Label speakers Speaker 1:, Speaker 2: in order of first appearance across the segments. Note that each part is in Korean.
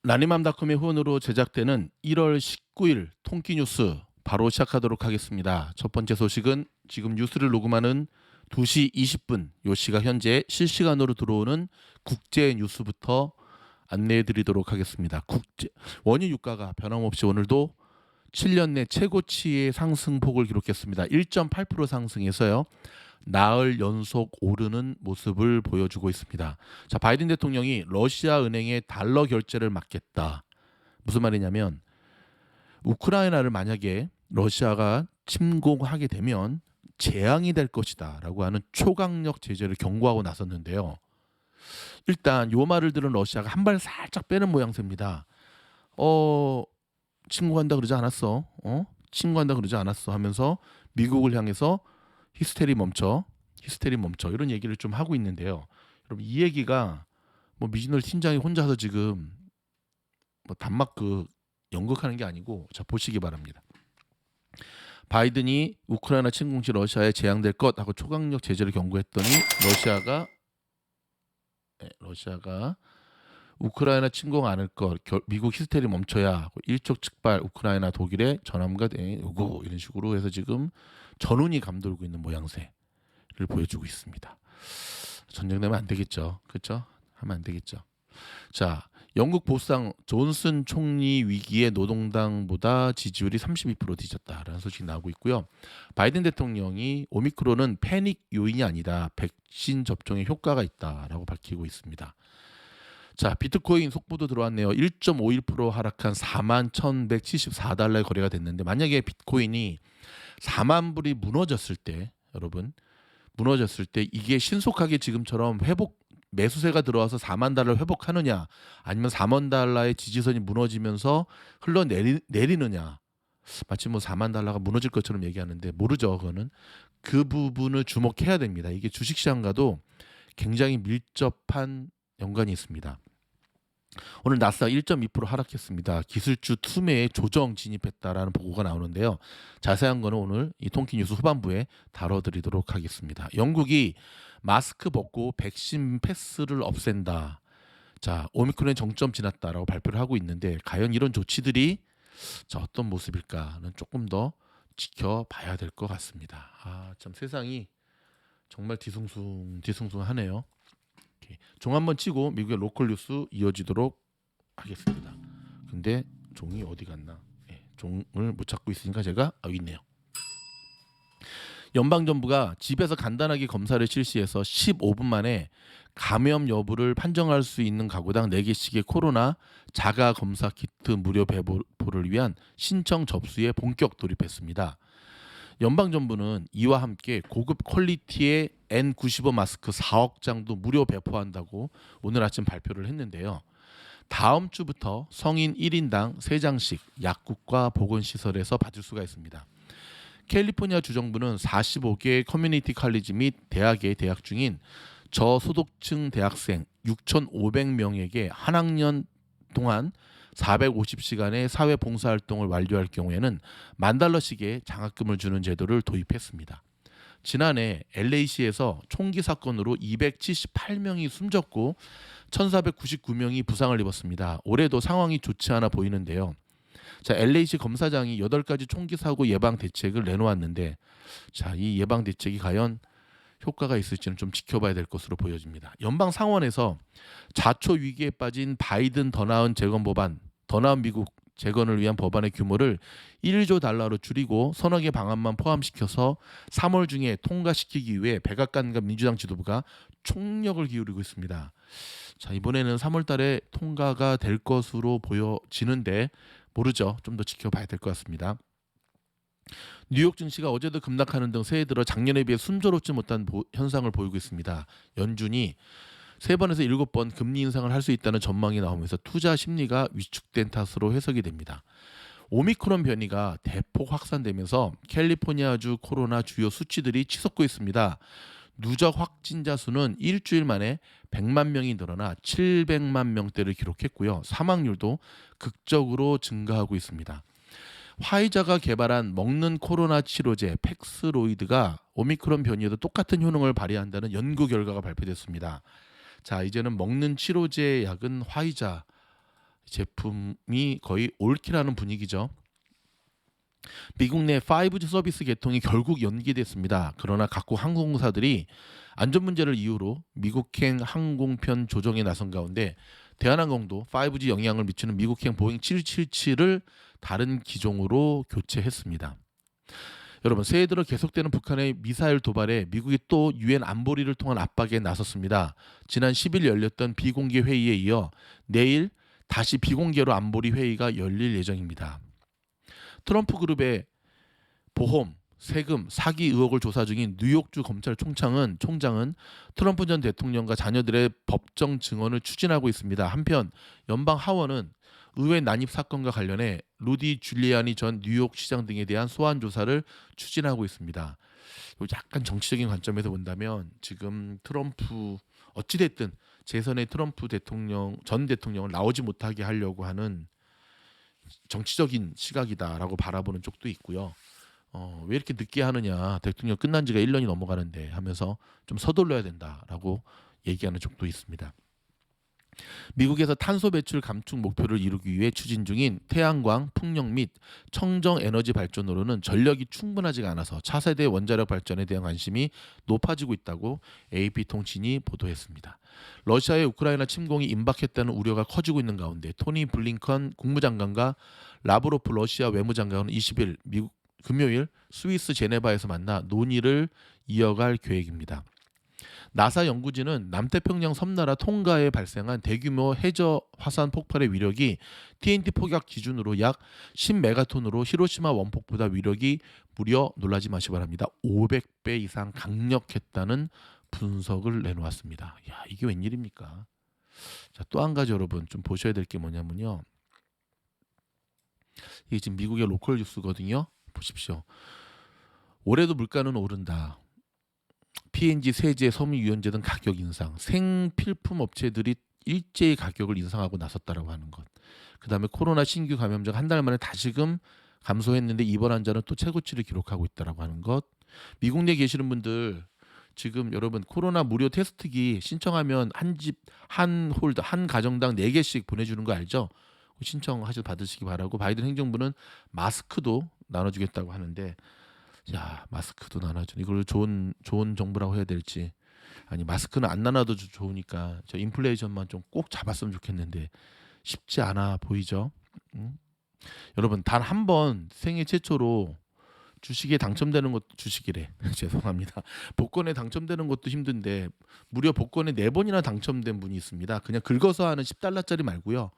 Speaker 1: 라니맘닷컴의 후원으로 제작되는 1월 19일 통끼뉴스 바로 시작하도록 하겠습니다. 첫 번째 소식은 지금 뉴스를 녹음하는 2시 20분 요 시각 현재 실시간으로 들어오는 국제 뉴스부터 안내해 드리도록 하겠습니다. 원유 유가가 변함없이 오늘도 7년 내 최고치의 상승폭을 기록했습니다. 1.8% 상승해서요. 나흘 연속 오르는 모습을 보여주고 있습니다. 자, 바이든 대통령이 러시아 은행에 달러 결제를 막겠다. 무슨 말이냐면 우크라이나를 만약에 러시아가 침공하게 되면 재앙이 될 것이다라고 하는 초강력 제재를 경고하고 나섰는데요. 일단 요 말을 들은 러시아가 한 발 살짝 빼는 모양새입니다. 침공한다 그러지 않았어. 침공한다 그러지 않았어 하면서 미국을 향해서 히스테리 멈춰 이런 얘기를 좀 하고 있는데요. 여러분 이 얘기가 뭐 미진널 팀장이 혼자서 지금 뭐 단막 연극하는 게 아니고 자 보시기 바랍니다. 바이든이 우크라이나 침공 시 러시아에 재앙될 것 하고 초강력 제재를 경고했더니 러시아가 우크라이나 침공 않을 것 미국 히스테리 멈춰야 일촉즉발 우크라이나 독일의 전함과 요구 이런 식으로 해서 지금 전운이 감돌고 있는 모양새를 보여주고 있습니다. 전쟁되면 안 되겠죠. 그렇죠? 하면 안 되겠죠. 자, 영국 보수당 존슨 총리 위기에 노동당보다 지지율이 32% 뒤졌다라는 소식이 나오고 있고요. 바이든 대통령이 오미크론은 패닉 요인이 아니다. 백신 접종에 효과가 있다라고 밝히고 있습니다. 자, 비트코인 속보도 들어왔네요. 1.51% 하락한 41,174달러의 거래가 됐는데 만약에 비트코인이 4만 불이 무너졌을 때 이게 신속하게 지금처럼 매수세가 들어와서 4만 달러를 회복하느냐 아니면 4만 달러의 지지선이 무너지면서 흘러내리느냐 마치 뭐 4만 달러가 무너질 것처럼 얘기하는데 모르죠. 그거는 그 부분을 주목해야 됩니다. 이게 주식시장과도 굉장히 밀접한 연관이 있습니다. 오늘 나스닥 1.2% 하락했습니다. 기술주 투매에 조정 진입했다라는 보고가 나오는데요. 자세한 거는 오늘 이 통키뉴스 후반부에 다뤄드리도록 하겠습니다. 영국이 마스크 벗고 백신 패스를 없앤다. 자, 오미크론의 정점 지났다라고 발표를 하고 있는데 과연 이런 조치들이 자, 어떤 모습일까는 조금 더 지켜봐야 될 것 같습니다. 참 세상이 정말 뒤숭숭하네요. 종 한번 치고 미국의 로컬 뉴스 이어지도록 하겠습니다. 근데 종이 어디 갔나? 종을 못 찾고 있으니까 제가 여기 있네요. 연방정부가 집에서 간단하게 검사를 실시해서 15분 만에 감염 여부를 판정할 수 있는 가구당 4개씩의 코로나 자가 검사 키트 무료 배포를 위한 신청 접수에 본격 돌입했습니다. 연방정부는 이와 함께 고급 퀄리티의 N95 마스크 4억 장도 무료 배포한다고 오늘 아침 발표를 했는데요. 다음 주부터 성인 1인당 3장씩 약국과 보건시설에서 받을 수가 있습니다. 캘리포니아 주정부는 45개 커뮤니티 칼리지 및 대학에 재학 중인 저소득층 대학생 6,500명에게 한 학년 동안 450시간의 사회봉사활동을 완료할 경우에는 $10,000씩의 장학금을 주는 제도를 도입했습니다. 지난해 LA시에서 총기 사건으로 278명이 숨졌고 1,499명이 부상을 입었습니다. 올해도 상황이 좋지 않아 보이는데요. 자, LA시 검사장이 8가지 총기 사고 예방 대책을 내놓았는데 자, 이 예방 대책이 과연 효과가 있을지는 좀 지켜봐야 될 것으로 보여집니다. 연방 상원에서 자초 위기에 빠진 바이든 더 나은 미국 재건을 위한 법안의 규모를 1조 달러로 줄이고 서너 개 방안만 포함시켜서 3월 중에 통과시키기 위해 백악관과 민주당 지도부가 총력을 기울이고 있습니다. 자, 이번에는 3월 달에 통과가 될 것으로 보여지는데 모르죠. 좀 더 지켜봐야 될 것 같습니다. 뉴욕 증시가 어제도 급락하는 등 새해 들어 작년에 비해 순조롭지 못한 현상을 보이고 있습니다. 연준이 3번에서 7번 금리 인상을 할 수 있다는 전망이 나오면서 투자 심리가 위축된 탓으로 해석이 됩니다. 오미크론 변이가 대폭 확산되면서 캘리포니아주 코로나 주요 수치들이 치솟고 있습니다. 누적 확진자 수는 일주일 만에 100만 명이 늘어나 700만 명대를 기록했고요. 사망률도 극적으로 증가하고 있습니다. 화이자가 개발한 먹는 코로나 치료제 팩스로이드가 오미크론 변이에도 똑같은 효능을 발휘한다는 연구 결과가 발표됐습니다. 자, 이제는 먹는 치료제 약은 화이자 제품이 거의 올킬하는 분위기죠. 미국 내 5G 서비스 개통이 결국 연기됐습니다. 그러나 각국 항공사들이 안전 문제를 이유로 미국행 항공편 조정에 나선 가운데 대한항공도 5G 영향을 미치는 미국행 보잉 777을 다른 기종으로 교체했습니다. 여러분, 새해 들어 계속되는 북한의 미사일 도발에 미국이 또 유엔 안보리를 통한 압박에 나섰습니다. 지난 10일 열렸던 비공개 회의에 이어 내일 다시 비공개로 안보리 회의가 열릴 예정입니다. 트럼프 그룹의 보험, 세금, 사기 의혹을 조사 중인 뉴욕주 검찰총장은 트럼프 전 대통령과 자녀들의 법정 증언을 추진하고 있습니다. 한편 연방 하원은 의회 난입 사건과 관련해 루디 줄리아니 전 뉴욕시장 등에 대한 소환 조사를 추진하고 있습니다. 약간 정치적인 관점에서 본다면 지금 트럼프 어찌됐든 재선의 트럼프 전 대통령을 나오지 못하게 하려고 하는 정치적인 시각이다라고 바라보는 쪽도 있고요. 왜 이렇게 늦게 하느냐, 대통령 끝난 지가 1년이 넘어가는데 하면서 좀 서둘러야 된다라고 얘기하는 쪽도 있습니다. 미국에서 탄소 배출 감축 목표를 이루기 위해 추진 중인 태양광, 풍력 및 청정 에너지 발전으로는 전력이 충분하지가 않아서 차세대 원자력 발전에 대한 관심이 높아지고 있다고 AP통신이 보도했습니다. 러시아의 우크라이나 침공이 임박했다는 우려가 커지고 있는 가운데 토니 블링컨 국무장관과 라브로프 러시아 외무장관은 20일 금요일 스위스 제네바에서 만나 논의를 이어갈 계획입니다. 나사 연구진은 남태평양 섬나라 통가에 발생한 대규모 해저 화산 폭발의 위력이 TNT 폭약 기준으로 약 10메가톤으로 히로시마 원폭보다 위력이 무려, 놀라지 마시기 바랍니다, 500배 이상 강력했다는 분석을 내놓았습니다. 야, 이게 웬일입니까? 자, 또 한 가지 여러분 좀 보셔야 될 게 뭐냐면요. 이게 지금 미국의 로컬 뉴스거든요. 보십시오. 올해도 물가는 오른다. P&G, 세제, 섬유유연제 등 가격 인상, 생필품 업체들이 일제히 가격을 인상하고 나섰다라고 하는 것. 그다음에 코로나 신규 감염자가 한 달 만에 다시금 감소했는데 입원 환자는 또 최고치를 기록하고 있다라고 하는 것. 미국 내에 계시는 분들 지금 여러분 코로나 무료 테스트기 신청하면 한 집, 한 홀더, 한 가정당 4개씩 보내주는 거 알죠? 신청하셔서 받으시기 바라고, 바이든 행정부는 마스크도 나눠주겠다고 하는데, 야, 마스크도 나눠주는 이걸 좋은 정부라고 해야 될지, 아니 마스크는 안 나눠도 좋으니까 저 인플레이션만 좀 꼭 잡았으면 좋겠는데 쉽지 않아 보이죠? 응? 여러분 단 한 번 생애 최초로 주식에 당첨되는 것도, 주식이래 죄송합니다, 복권에 당첨되는 것도 힘든데 무려 복권에 4번이나 당첨된 분이 있습니다. 그냥 긁어서 하는 10달러짜리 말고요.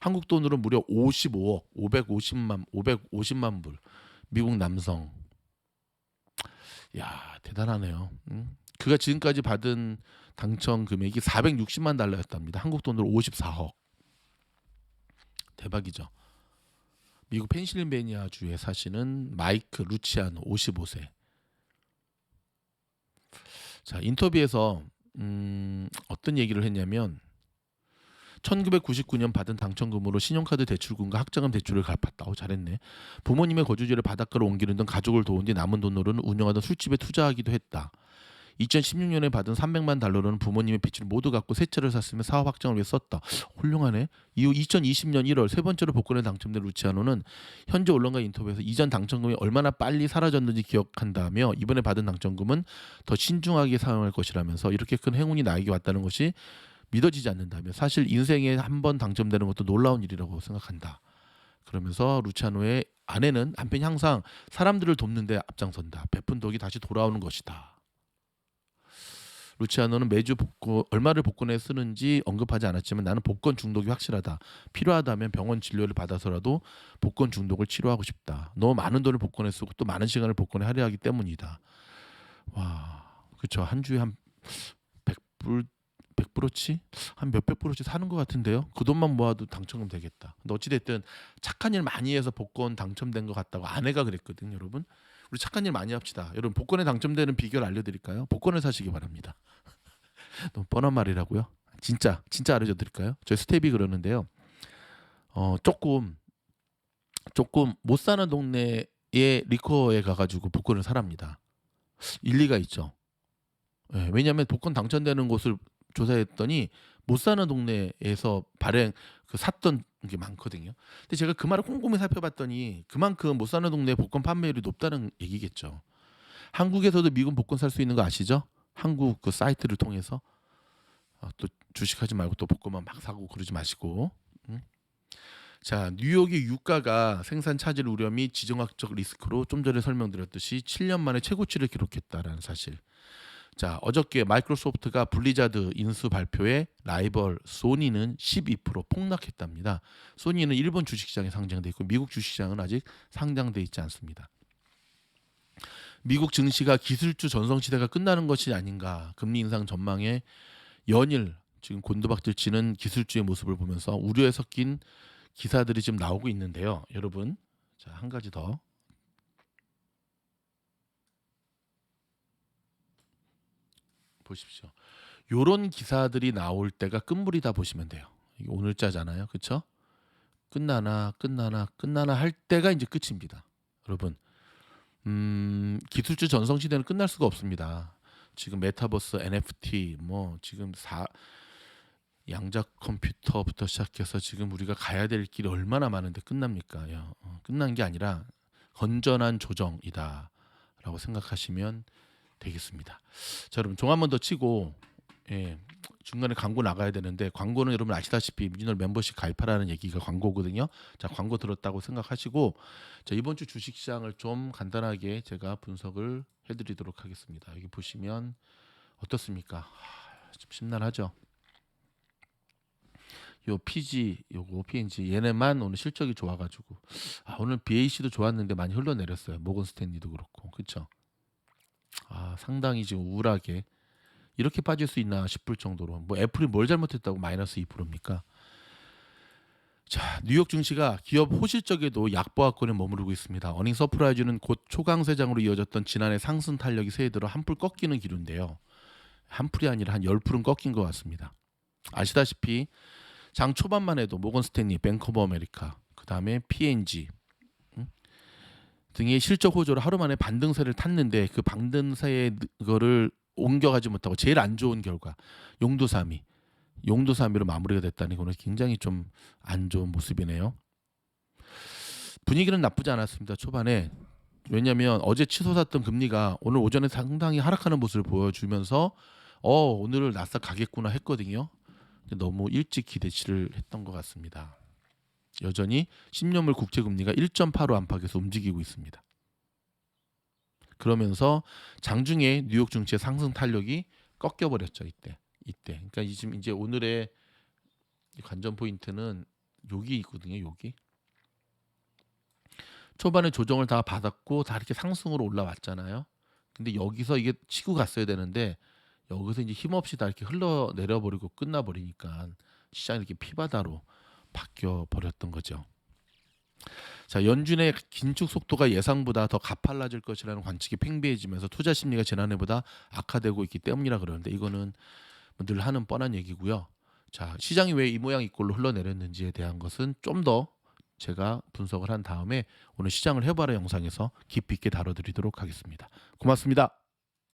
Speaker 1: 한국 돈으로 무려 55억 550만 불. 미국 남성. 야, 대단하네요. 응? 그가 지금까지 받은 당첨 금액이 460만 달러였답니다. 한국 돈으로 54억. 대박이죠. 미국 펜실베니아 주에 사시는 마이크 루치아노 55세. 자, 인터뷰에서 어떤 얘기를 했냐면 1999년 받은 당첨금으로 신용카드 대출금과 학자금 대출을 갚았다. 잘했네. 부모님의 거주지를 바닷가로 옮기는 등 가족을 도운 뒤 남은 돈으로는 운영하던 술집에 투자하기도 했다. 2016년에 받은 300만 달러로는 부모님의 빚을 모두 갚고 새 차를 샀으며 사업 확장을 위해 썼다. 훌륭하네. 이후 2020년 1월 세 번째로 복권에 당첨된 루치아노는 현재 언론과 인터뷰에서 이전 당첨금이 얼마나 빨리 사라졌는지 기억한다며 이번에 받은 당첨금은 더 신중하게 사용할 것이라면서 이렇게 큰 행운이 나에게 왔다는 것이 믿어지지 않는다며 사실 인생에 한 번 당첨되는 것도 놀라운 일이라고 생각한다. 그러면서 루치아노의 아내는 남편이 항상 사람들을 돕는 데 앞장선다. 베푼 덕이 다시 돌아오는 것이다. 루치아노는 매주 얼마를 복권에 쓰는지 언급하지 않았지만 나는 복권 중독이 확실하다. 필요하다면 병원 진료를 받아서라도 복권 중독을 치료하고 싶다. 너무 많은 돈을 복권에 쓰고 또 많은 시간을 복권에 할애하기 때문이다. 와, 그렇죠. 한 주에 한 100불 100%치? 한 몇백 프로치 사는 것 같은데요. 그 돈만 모아도 당첨금 되겠다. 근데 어찌됐든 착한 일 많이 해서 복권 당첨된 것 같다고 아내가 그랬거든요. 여러분, 우리 착한 일 많이 합시다. 여러분, 복권에 당첨되는 비결 알려드릴까요? 복권을 사시기 바랍니다. 너무 뻔한 말이라고요? 진짜 알려드릴까요? 저희 스텝이 그러는데요. 조금 못 사는 동네에 리커에 가가지고 복권을 사랍니다. 일리가 있죠. 예, 왜냐하면 복권 당첨되는 곳을 조사했더니 못 사는 동네에서 발행 샀던 게 많거든요. 근데 제가 그 말을 꼼꼼히 살펴봤더니 그만큼 못 사는 동네 복권 판매율이 높다는 얘기겠죠. 한국에서도 미국 복권 살 수 있는 거 아시죠? 한국 사이트를 통해서. 또 주식하지 말고 또 복권만 막 사고 그러지 마시고. 음. 자, 뉴욕의 유가가 생산 차질 우려 및 지정학적 리스크로 좀 전에 설명드렸듯이 7년 만에 최고치를 기록했다라는 사실. 자, 어저께 마이크로소프트가 블리자드 인수 발표에 라이벌 소니는 12% 폭락했답니다. 소니는 일본 주식시장에 상장돼 있고 미국 주식시장은 아직 상장돼 있지 않습니다. 미국 증시가 기술주 전성시대가 끝나는 것이 아닌가. 금리 인상 전망에 연일 지금 곤두박질 치는 기술주의 모습을 보면서 우려에 섞인 기사들이 지금 나오고 있는데요. 여러분, 자, 한 가지 더 보십시오. 요런 기사들이 나올 때가 끝물이다 보시면 돼요. 이게 오늘자잖아요. 그렇죠? 끝나나 할 때가 이제 끝입니다. 여러분, 기술주 전성 시대는 끝날 수가 없습니다. 지금 메타버스, NFT, 뭐 지금 양자 컴퓨터부터 시작해서 지금 우리가 가야 될 길이 얼마나 많은데 끝납니까? 끝난 게 아니라 건전한 조정이다라고 생각하시면 되겠습니다. 자, 여러분 종 한 번 더 치고 중간에 광고 나가야 되는데 광고는 여러분 아시다시피 미니널 멤버십 가입하라는 얘기가 광고거든요. 자, 광고 들었다고 생각하시고 자, 이번 주 주식시장을 좀 간단하게 제가 분석을 해드리도록 하겠습니다. 여기 보시면 어떻습니까? 좀 심란하죠. 요 PG, 요거 PNG 얘네만 오늘 실적이 좋아가지고 오늘 BAC도 좋았는데 많이 흘러내렸어요. 모건 스탠리도 그렇고 그렇죠. 상당히 지금 우울하게 이렇게 빠질 수 있나 싶을 정도로 뭐 애플이 뭘 잘못했다고 마이너스 2%입니까? 자, 뉴욕 증시가 기업 호실적에도 약보합권에 머무르고 있습니다. 어닝 서프라이즈는 곧 초강세장으로 이어졌던 지난해 상승 탄력이 새해 들어 한풀 꺾이는 기류인데요. 한풀이 아니라 한 10풀은 꺾인 것 같습니다. 아시다시피 장 초반만 해도 모건 스탠리, 뱅크 오브 아메리카, 그 다음에 P&G 등의 실적 호조로 하루 만에 반등세를 탔는데 그 반등세의 그거를 옮겨가지 못하고 제일 안 좋은 결과 용두사미로 마무리가 됐다는 거는 굉장히 좀 안 좋은 모습이네요. 분위기는 나쁘지 않았습니다. 초반에. 왜냐하면 어제 치솟았던 금리가 오늘 오전에 상당히 하락하는 모습을 보여주면서 오늘 나스닥 가겠구나 했거든요. 너무 일찍 기대치를 했던 것 같습니다. 여전히 10년물 국채금리가 1.85 안팎에서 움직이고 있습니다. 그러면서 장중에 뉴욕 증시의 상승 탄력이 꺾여버렸죠. 이때. 그러니까 지금 이제 오늘의 관전 포인트는 여기 있거든요. 여기. 초반에 조정을 다 받았고 다 이렇게 상승으로 올라왔잖아요. 근데 여기서 이게 치고 갔어야 되는데 여기서 이제 힘없이 다 이렇게 흘러내려 버리고 끝나버리니까 시장이 이렇게 피바다로 바뀌어 버렸던 거죠. 자, 연준의 긴축 속도가 예상보다 더 가팔라질 것이라는 관측이 팽배해지면서 투자 심리가 지난해보다 악화되고 있기 때문이라 그러는데 이거는 늘 하는 뻔한 얘기고요. 자, 시장이 왜 이 모양 이 꼴로 흘러내렸는지에 대한 것은 좀 더 제가 분석을 한 다음에 오늘 시장을 해봐라 영상에서 깊이 있게 다뤄드리도록 하겠습니다. 고맙습니다.